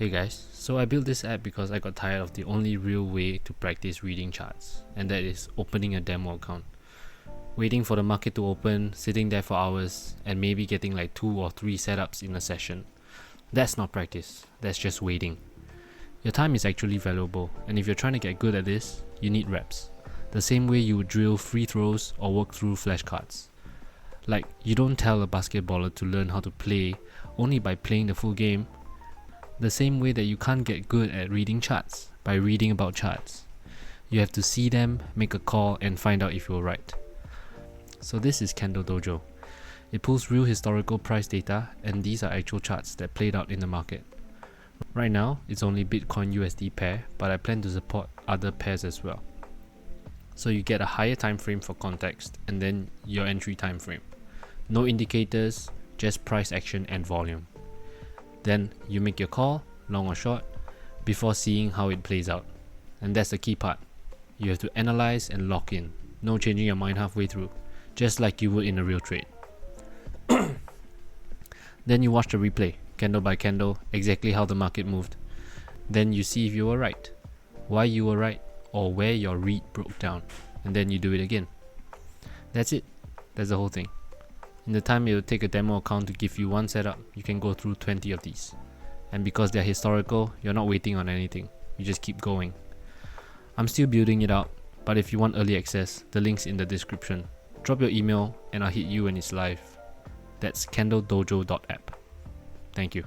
Hey guys, so I built this app because I got tired of the only real way to practice reading charts, and that is opening a demo account. Waiting for the market to open, sitting there for hours, and maybe getting like 2 or 3 setups in a session. That's not practice, that's just waiting. Your time is actually valuable, and if you're trying to get good at this, you need reps. The same way you would drill free throws or work through flashcards. Like, you don't tell a basketballer to learn how to play only by playing the full game. The same way that you can't get good at reading charts by reading about charts. You have to see them, make a call, and find out if you're right. So this is CandleDojo. It pulls real historical price data, and these are actual charts that played out in the market. Right now, it's only Bitcoin USD pair, but I plan to support other pairs as well. So you get a higher time frame for context, and then your entry time frame. No indicators, just price action and volume. Then you make your call, long or short, before seeing how it plays out. And that's the key part. You have to analyze and lock in. No changing your mind halfway through, just like you would in a real trade. Then you watch the replay, candle by candle, exactly how the market moved. Then you see if you were right, why you were right, or where your read broke down. And then you do it again. That's it. That's the whole thing. In the time it will take a demo account to give you one setup, you can go through 20 of these. And because they're historical, you're not waiting on anything. You just keep going. I'm still building it out, but if you want early access, the link's in the description. Drop your email and I'll hit you when it's live. That's candledojo.app. Thank you.